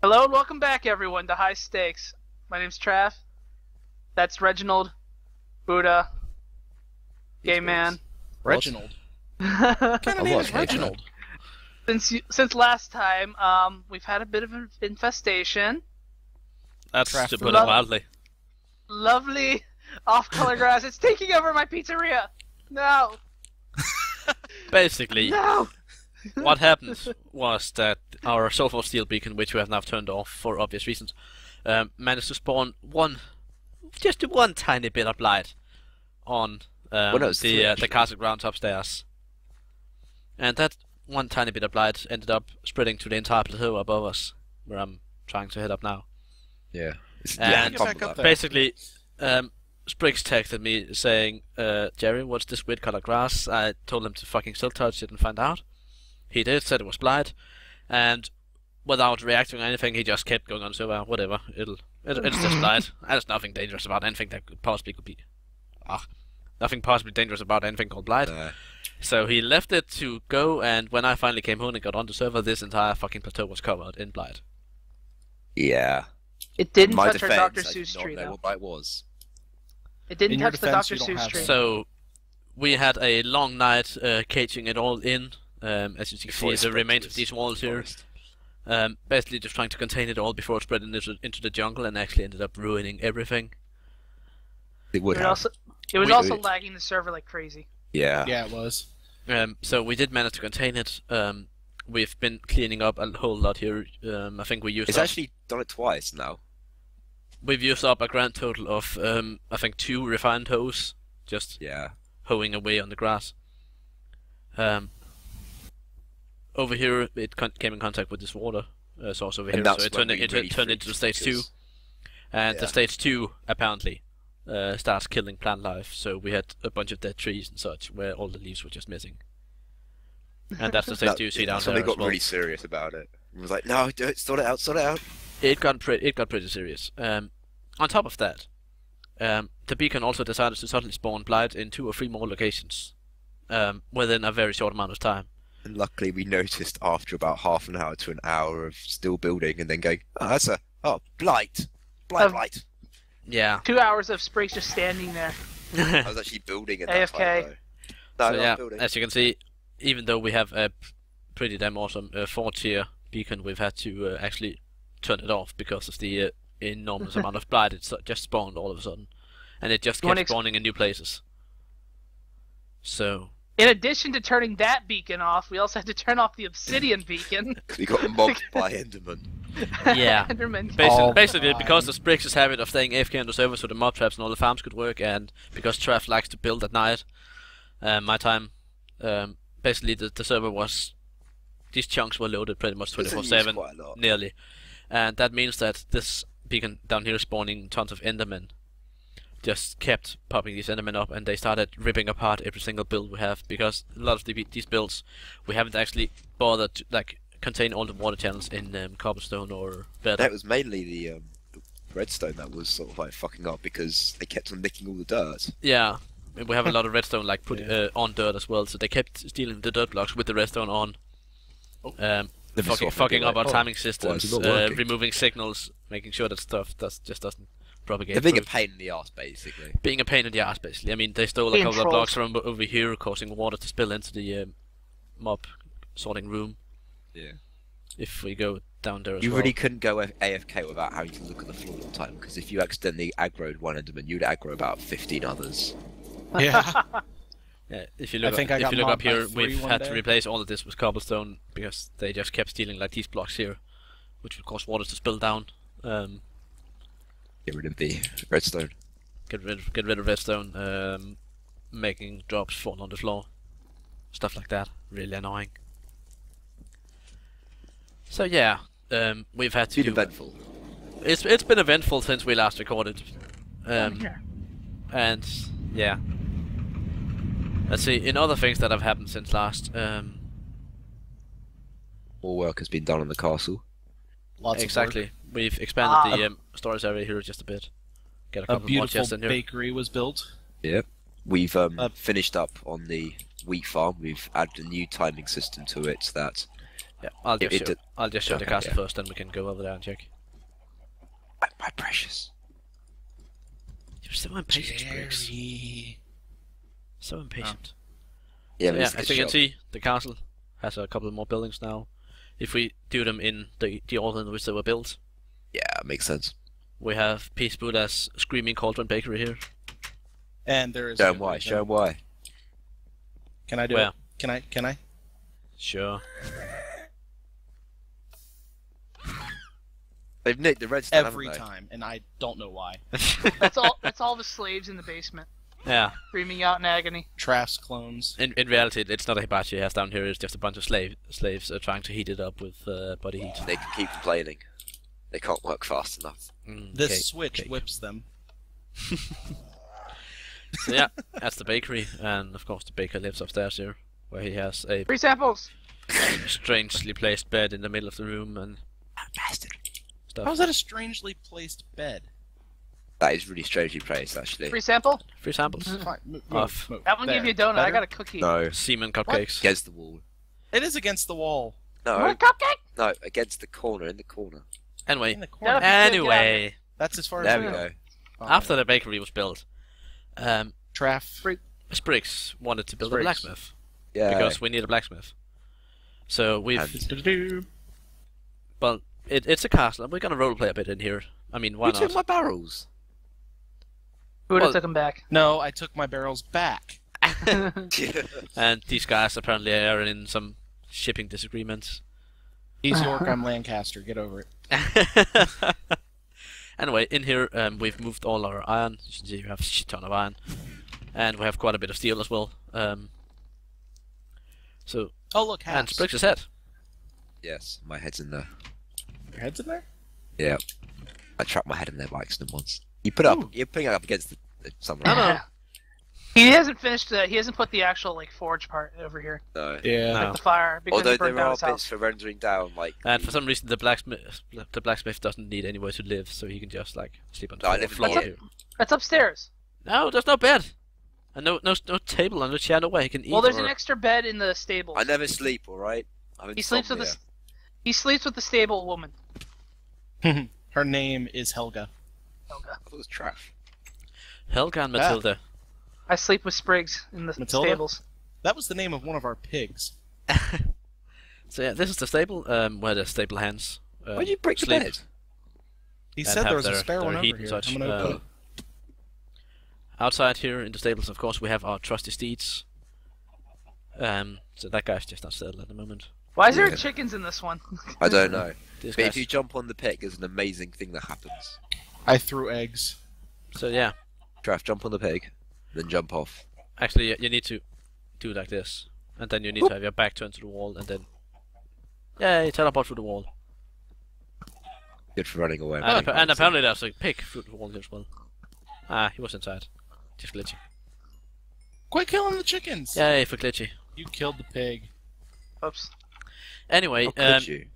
Hello and welcome back, everyone, to High Stakes. My name's Trav. That's Reginald, Buddha, Gay Man. Reginald. What kind of name is Reginald? Since last time, we've had a bit of an infestation. That's to put it mildly. Lovely off-color grass. It's taking over my pizzeria. No. Basically, No. what happened was that our sulfur steel beacon, which we have now turned off for obvious reasons, managed to spawn just one tiny bit of blight on the castle grounds upstairs, and that one tiny bit of blight ended up spreading to the entire plateau above us, where I'm trying to head up now. Yeah. And basically, Spriggs texted me saying, Jerry, what's this weird color grass? I told him to fucking still touch it and find out. He did, said it was blight, and without reacting or anything, he just kept going on. So whatever, it's just blight. There's nothing dangerous about anything that could possibly be. Nothing possibly dangerous about anything called blight. So he left it to go, and when I finally came home and got on the server, this entire fucking plateau was covered in blight. Yeah. It didn't touch our Dr. Seuss tree, though. What blight was. It didn't touch the Dr. Seuss tree. So we had a long night caging it all in. As you can see, the remains of these walls here. Basically just trying to contain it all before it spread into the jungle, and actually ended up ruining everything. It would have. It was also lagging the server like crazy. Yeah. Yeah, it was. So we did manage to contain it. We've been cleaning up a whole lot here. I think we used. It's actually done it twice now. We've used up a grand total of I think 2 refined hoes, just hoeing away on the grass. Over here, it came in contact with this water source over here, so it turned into stage 2. And the stage 2 apparently starts killing plant life. So we had a bunch of dead trees and such, where all the leaves were just missing. And that's the stage 2 you see down there. Somebody got really serious about it. It was like, no, do it, sort it out, sort it out. It got pretty serious. On top of that, the beacon also decided to suddenly spawn blight in 2 or 3 more locations within a very short amount of time. And luckily we noticed after about half an hour to an hour of still building and then going, blight. Blight. Yeah. 2 hours of Spriggs just standing there. I was actually building at that time, though. No, so building. As you can see, even though we have a pretty damn awesome 4-tier beacon, we've had to actually turn it off because of the enormous amount of blight. It's just spawned all of a sudden, and it just kept spawning in new places. So, in addition to turning that beacon off, we also had to turn off the obsidian beacon. We got mobbed by Enderman. Yeah. Enderman. Basically, because of Spriggs' habit of staying AFK on the server, so the mob traps and all the farms could work, and because Trav likes to build at night, my time, basically the server was, these chunks were loaded pretty much 24/7, nearly, and that means that this beacon down here is spawning tons of Endermen. Just kept popping these Endermen up, and they started ripping apart every single build we have, because a lot of these builds we haven't actually bothered to contain all the water channels in cobblestone or better. That was mainly the redstone that was sort of like fucking up because they kept on nicking all the dirt. Yeah, we have a lot of redstone put on dirt as well, so they kept stealing the dirt blocks with the redstone on. Fucking up our timing systems, removing signals, making sure that stuff just doesn't propagate. They're being a pain in the ass, basically. Being a pain in the ass, basically. I mean, they stole a couple of blocks from over here, causing water to spill into the mob sorting room. Yeah. If we go down there as well. You well. really couldn't go AFK without having to look at the floor all the time, because if you accidentally aggroed one Enderman, you'd aggro about 15 others. Yeah. Yeah, if you look up here, we've had to replace all of this with cobblestone because they just kept stealing these blocks here, which would cause water to spill down. Get rid of the redstone. Get rid of redstone. Making drops fall on the floor, stuff like that. Really annoying. So yeah, we've had to. It's been eventful. It's been eventful since we last recorded. And yeah. Let's see, in other things that have happened since last, more work has been done on the castle. Exactly. We've expanded the storage area here just a bit. Get a couple more chests in here. A beautiful bakery was built. Yep. We've finished up on the wheat farm. We've added a new timing system to it that Yeah, I'll just show the Okay, castle yeah. first, then we can go over there and check. My precious. You're so impatient, Briggs. Jerry. So impatient. Yeah, So, but yeah, it's a as good you can shot. see, the castle has a couple more buildings now. If we do them in the order in which they were built, Yeah, makes sense. we have Peace Buddha's Screaming Cauldron Bakery here. And there is. Show a him why. reason. Show him why. Can I do Where? it? Can I? Sure. They've nicked the redstone Every haven't they? time, and I don't know why. That's all. That's all the slaves in the basement, Yeah. screaming out in agony. Trash clones. In reality, it's not a hibachi he has down here. It's just a bunch of slaves trying to heat it up with body heat. They can keep complaining. They can't work fast enough. This Cake, switch cake. whips them. So yeah, that's the bakery, and of course the baker lives upstairs here, where he has a Free samples. strangely placed bed in the middle of the room and Bastard. stuff. How's that a strangely placed bed? That is really strangely placed, actually. Free sample. Free samples Fine, Off. That one There. gave you a donut. Better? I got a cookie. No, semen cupcakes. against the wall. It is against the wall. You No, want a cupcake? no, against the corner, in the corner. Anyway, In the corner. Yeah. anyway, That's as far There as we I go. Oh, after the bakery was built, Traff. Spriggs wanted to build a Spriggs. blacksmith Yeah. because we need a blacksmith. So we've And- well, it's a castle, and we're gonna roleplay a bit in here. I mean, why You took not? my barrels. Buddha Well- took him back. No, I took my barrels back. And these guys apparently are in some shipping disagreements. He's York, I'm Lancaster. Get over it. Anyway, in here we've moved all our iron. You can see we have a shit ton of iron, and we have quite a bit of steel as well. So Oh, look, and hats. Spriggs' head. Yes, my head's in there. Your head's in there? Yeah. I trapped my head in there by accident once. You put up, you're putting it up against something. No. He hasn't finished. He hasn't put the actual like forge part over here, No. Yeah. No. like the fire, because Although he burned there down are his bits house. for rendering down, like. And for some reason, the blacksmith doesn't need anywhere to live, so he can just like sleep on the No, I live in floor the here. That's upstairs. No, there's no bed, and no table on which he had no way he can eat. Well, there's or... an extra bed in the stables. I never sleep, alright? He sleeps with the. He sleeps with the stable woman. Her name is Helga. Helga. I thought it was trash. Helga and Matilda. I sleep with Spriggs in the Matilda? stables. That was the name of one of our pigs. So yeah, this is the stable where the stable hands. Why'd you break the sleep. bed? He And said have there was a their- spare their one over heat and here. such, I'm gonna open it. Outside here in the stables, of course, we have our trusty steeds. So that guy's just not settled at the moment. Why is there Yeah. chickens in this one? I don't know. This But if guy's... you jump on the pick, there's an amazing thing that happens. I threw eggs. So yeah, Traff, jump on the pig, then jump off. actually you need to do it like this, and then you need to have your back turned to the wall, and then you teleport through the wall. Good for running away. And apparently there's a pig through the wall here as well. Ah, he was inside. Just glitchy. Quit killing the chickens! Yay for glitchy. You killed the pig. Oops. Anyway, How could you?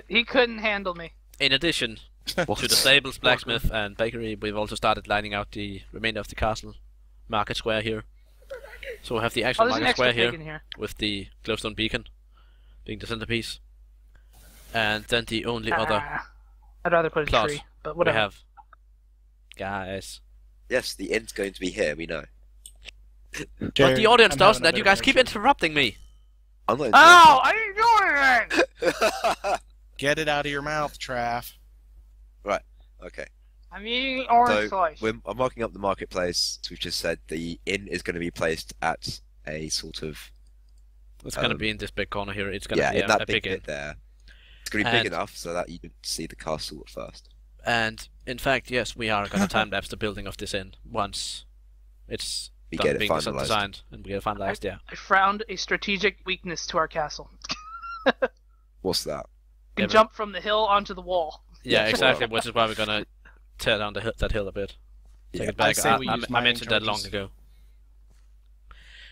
He couldn't handle me. in addition What? to the stables, blacksmith, and bakery, we've also started lining out the remainder of the castle market square here. So we have the Oh, actual there's an market extra square pig here in here. with the glowstone beacon being the centerpiece, and then the only other I'd rather put a plot tree, but we whatever. have. Guys, Yes, the end's going to be here, we know. but the audience doesn't, and you guys keep interrupting me. I'm not Oh, I didn't do anything! Get it out of your mouth, Traff. Okay, I'm eating orange so slice. I'm marking up the marketplace. So we've just said the inn is going to be placed at a sort of It's gonna be in this big corner here. It's gonna be in a that big big inn. bit there. It's going to be big And- enough so that you can see the castle at first. And in fact, yes, we are gonna time lapse the building of this inn once it's We done get it being finalized. designed, and we get it finalized. Yeah. I found a strategic weakness to our castle. What's that? You can Every- jump from the hill onto the wall. Yeah, Yeah, exactly. Which is why we're gonna tear down that hill a bit. Take Yeah. it back. I say we use I mining mentioned that long charges. ago.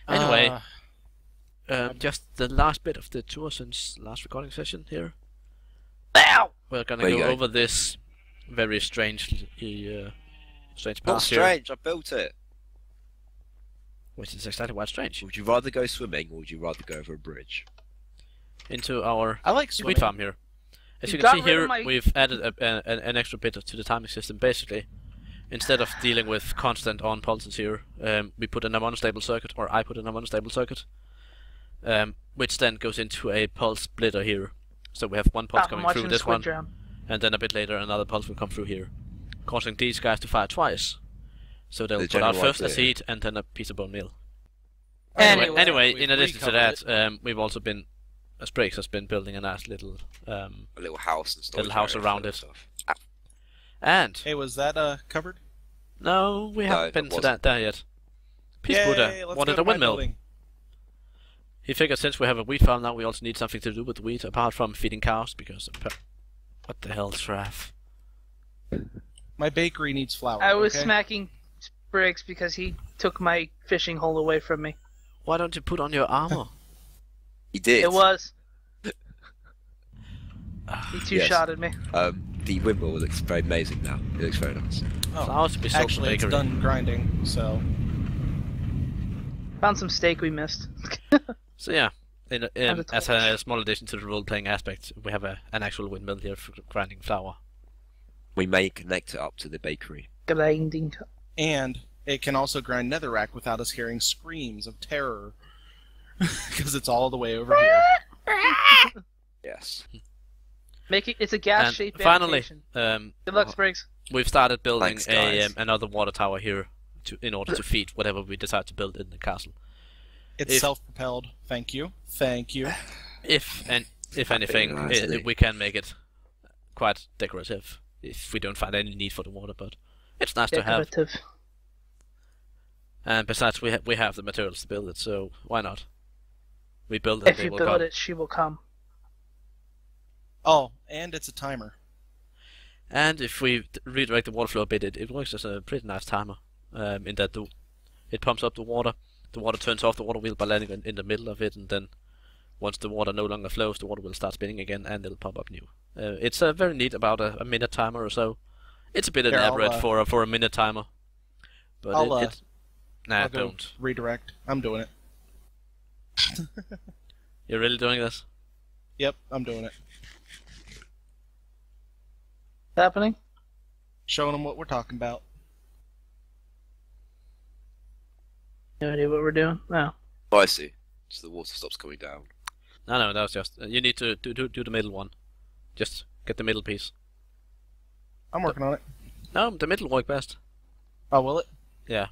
Anyway, Uh, just the last bit of the tour since last recording session here. Ow! We're gonna Where you go going? over this very strange Not path here, strange, I built it. which is exactly why it's strange. Would you rather go swimming or would you rather go over a bridge? into our I like wheat swimming. farm here. As You you can see got rid of here, my- we've added an extra bit to the timing system. Basically, instead of dealing with constant on pulses here, we put in a unstable circuit, or I put in a unstable circuit, which then goes into a pulse splitter here. So we have one pulse I'm coming watching through this Squid one, Jam. and then a bit later another pulse will come through here, causing these guys to fire twice. So they'll The put out general first a idea. seed and then a piece of bone meal. Anyway, Anyway, in addition to recovered that, we've also been, Spriggs has been building a nice little A little house and stuff. Little house around it. and Hey, was that covered? no, we haven't it been to wasn't. that yet. Peace Yay, Buddha let's wanted go to a my windmill. building. He figured since we have a wheat farm now, we also need something to do with the wheat apart from feeding cows. Because what the hell, Traff? My bakery needs flour. I was okay? smacking Briggs because he took my fishing hole away from me. Why don't you put on your armor? He did. It was. He Yes. two-shotted me. The windmill looks very amazing now. It looks very nice. Oh, Flowers to be sold in the actually, it's bakery. done grinding, so... Found some steak we missed. So yeah, And a as torch. a small addition to the role-playing aspect, we have an actual windmill here for grinding flour. We may connect it up to the bakery. Grinding. And it can also grind netherrack without us hearing screams of terror. Because it's all the way over here. Yes. It's a gas-shaped And finally, habitation. Good luck, Briggs. we've started building Thanks, guys. another water tower here in order to feed whatever we decide to build in the castle. It's If- self-propelled. Thank you. Thank you. If anything, nicely. we can make it quite decorative if we don't find any need for the water, but it's nice to have. Decorative. And besides, we have the materials to build it, so why not? We build it, If they you will build come. it, she will come. Oh, and it's a timer. And if we redirect the water flow a bit, it works as a pretty nice timer. In that it pumps up the water turns off the water wheel by landing in the middle of it, and then once the water no longer flows, the water will start spinning again, and it'll pump up new. It's very neat, about a minute timer or so. It's a bit Here, elaborate I'll, for a minute timer, but I'll nah, go don't. redirect. I'm doing it. You're really doing this? Yep, I'm doing it. Happening? Showing them what we're talking about. No idea what we're doing. No. Oh, I see. So the water stops coming down. No, that was just you need to do the middle one. Just get the middle piece. I'm working on it. No, the middle work best. Oh, will it? Yeah.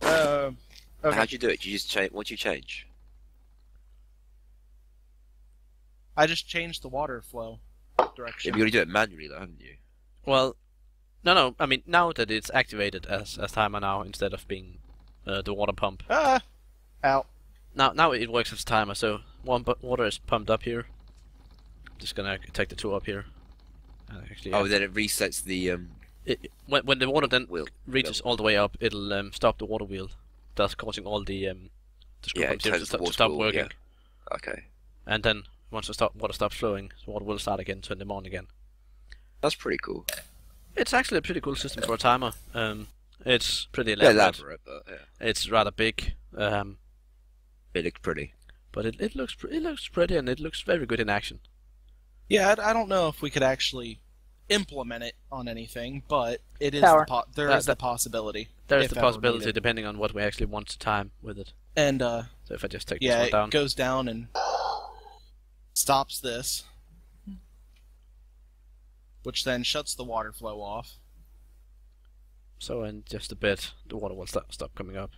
Okay. How'd you do it? Did you just change? What'd you change? I just changed the water flow Yeah, direction. but you already do it manually, though, haven't you? Well, no. I mean, now that it's activated as timer now instead of being the water pump. Ah! Out. Now it works as timer. So water is pumped up here. Just gonna take the two up here. Actually, Oh, then it resets the when the water then wheel. reaches all the way up, it'll stop the water wheel, thus causing all the screw Yeah, it pumps here turns the to water stop wheel, working. yeah. Okay, And then once the water stops flowing, the water will start again, turn them on again. that's pretty cool. It's actually a pretty cool system for a timer. It's pretty Yeah, elaborate. elaborate, but yeah, It's rather big, it looks pretty. but it looks pretty, and it looks very good in action. Yeah, I don't know if we could actually implement it on anything, but it is Power. there is the possibility. There is if the ever possibility, needed. depending on what we actually want to time with it. And So if I just take yeah, this it one down, goes down and stops this, which then shuts the water flow off. so in just a bit, the water will stop coming up.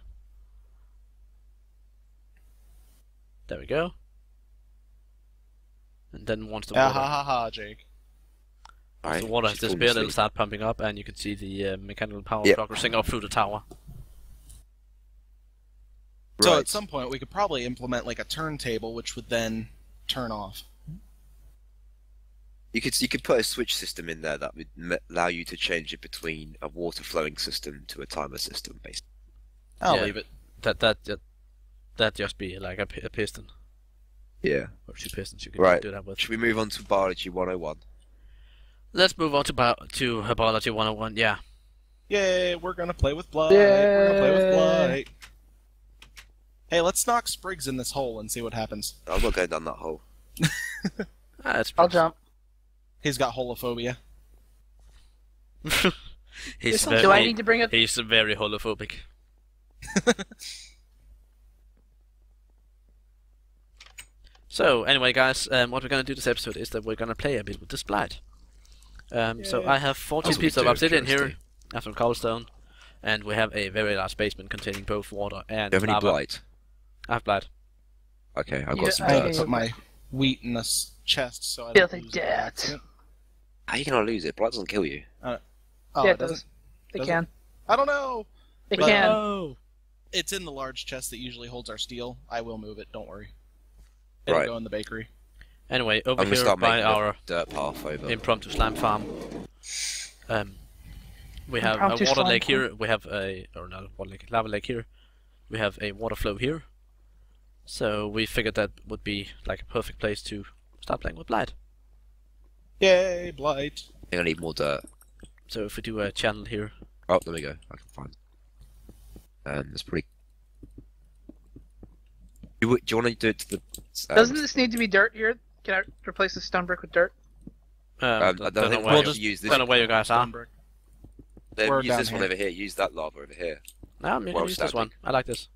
There we go. And then once the Ah, water, ha ha ha, Jake. once the water has disappeared, it'll start pumping up, and you can see the mechanical power Yep. progressing up through the tower. So Right. at some point we could probably implement like a turntable, which would then turn off. You could put a switch system in there that would allow you to change it between a water flowing system to a timer system, basically. I'll Yeah. leave it. That just be like a piston Yeah. or two pistons you can Right. do that with. Should we move on to biology 101? Let's move on to biology 101. Yeah. Yay, we're gonna play with Blight. We're gonna play with Blight. Hey, let's knock Spriggs in this hole and see what happens. I'm not going down that hole. That's I'll jump. He's got holophobia. He's Do very, Do I need to bring up? he's very holophobic. So anyway, guys, what we're gonna do this episode is that we're gonna play a bit with this Blight. So I have 14 That's what we pieces of do, obsidian here, curiosity. and some cobblestone, and we have a very large basement containing both water and Do you have any lava. blight? I have Blight. Okay, I've Yeah, got some I dirt. do. Put my wheat in this chest so I Yeah, don't they lose it by did. accident. How are you gonna lose it? Blight doesn't kill you. Oh, Yeah, it it does. doesn't? They Does can. I don't know. They But- can. Oh. It's in the large chest that usually holds our steel. I will move it. Don't worry. It'll Right. go in the bakery. Anyway, over I'm gonna here start by making our a dirt path over. impromptu slime farm, we have Impromptu a water slime lake farm? here. We have or not a water lake, lava lake here. We have a water flow here. So we figured that would be like a perfect place to start playing with Blight. Yay, Blight. I think I need more dirt. So if we do a channel here, Oh, there we go. I can find. It's pretty. Do you want to do it to the? Doesn't this need to be dirt here? Can I replace the stone brick with dirt? I don't don't know think where, we'll you- just use this. don't know where you guys are. Stone Then We're use down this one here. over here. Use that lava over here. No, I'm gonna Well, use this one. I like this.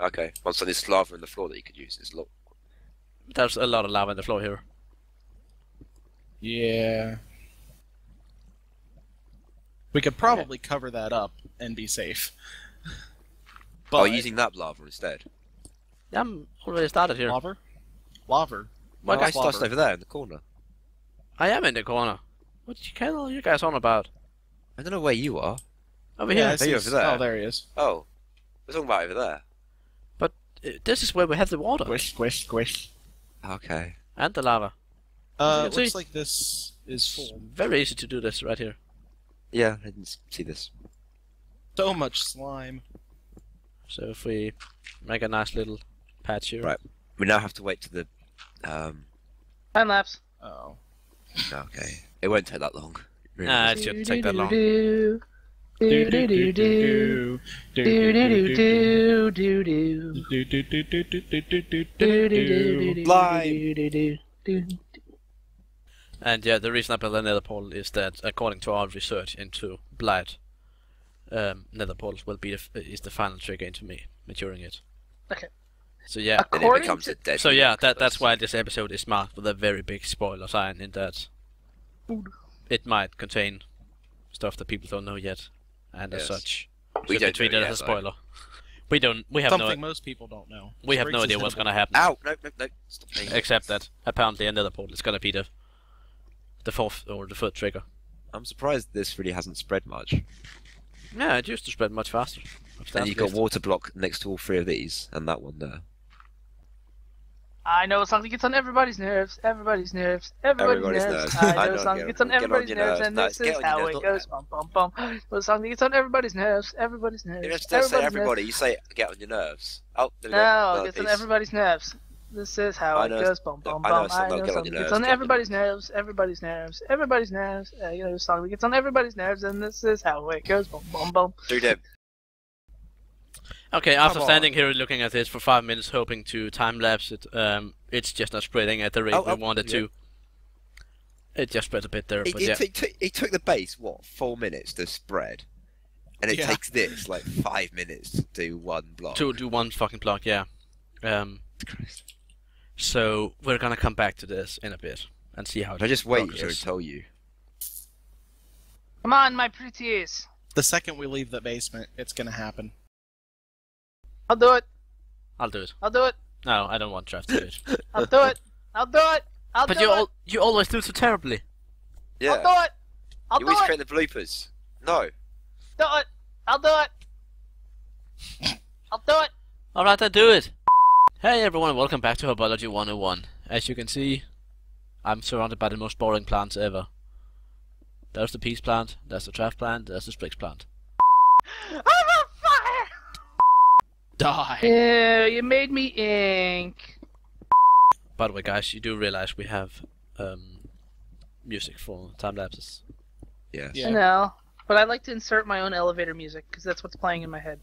Okay. Once on this lava in the floor that you could use. It's look. There's a lot of lava on the floor here. Yeah. We could probably cover that up and be safe. But Oh, using that lava instead. Yeah, I'm already started here. lava? Lava. What My What's guy's lava? just over there in the corner. I am in the corner. What the hell are you guys on about? I don't know where you are. Over Yeah, I here. see Hey, over there. Oh, there he is. Oh, we're talking about over there. This is where we have the water Squish, squish, squish. Okay. and the lava. As you can Looks see. like this is It's full. very easy to do this right here. Yeah, I didn't see this. So much slime. So if we make a nice little patch here. Right. We now have to wait to the. Time lapse. Oh. Okay. It won't take that long. Really. Nah, it shouldn't take that long. Do do do do do do do do do do Blight. And yeah, the reason I built a nether portal is that according to our research into Blight, nether portals will be is the final trigger into me maturing it. Okay. So yeah. Then it According becomes to a dead. So yeah, that's why this episode is marked with a very big spoiler sign in that it might contain stuff that people don't know yet, and as Yes. such, We should be don't know treated yet, as a though. spoiler. We don't. We have Something no. most people don't know. We have no Spriggs idea is what's hittable. gonna happen. Ow! No! Stop me. Except that apparently another portal is gonna be the fourth or the third trigger. I'm surprised this really hasn't spread much. Yeah, it used to spread much faster. And you've got water block next to all three of these, and that one there. I know a song that gets on everybody's nerves. Everybody's nerves. Everybody's nerves. I know a song that gets on everybody's nerves, and this is how it goes. Bum bum bum. Know a song that gets on everybody's nerves. Everybody's nerves. You just don't say Everybody's everybody, you say get on your nerves. Oh, there we nerves. go. No, No, it gets on it's- everybody's nerves. This is how I it know- goes. Bum bum I know bum. a song I that'll know a get on song your that gets nerves, on get on everybody's nerves. Everybody's nerves. Everybody's nerves. You know a song that gets on everybody's nerves, and this is how it goes. Bum bum bum. Do them. Okay, after Come standing here looking at this for 5 minutes, hoping to time lapse it, it's just not spreading at the rate we wanted to. It just spread a bit there, but yeah. It took the base, what, 4 minutes to spread? And it Yeah. takes this, like, 5 minutes to do one block. To do one fucking block, yeah. Christ. So we're gonna come back to this in a bit and see how. I just wait progress here is. and tell you. Come on, my pretties. The second we leave the basement, it's gonna happen. I'll do it. I'll do it. I'll do it. No, I don't want Trav to do it. I'll do it. I'll do it. I'll But do it. you always do so terribly. Yeah. I'll do it. I'll You do always it. create the bloopers. No. Do it. I'll do it. I'll do it. Alright, then do it. Hey everyone, welcome back to Herbology 101. As you can see, I'm surrounded by the most boring plants ever. There's the peace plant, there's the Trav plant, there's the Spriggs plant. I'm on fire. Die! Ew, you made me ink. By the way, guys, you do realize we have music for time lapses. Yes. Yeah. I know, but I like to insert my own elevator music because that's what's playing in my head.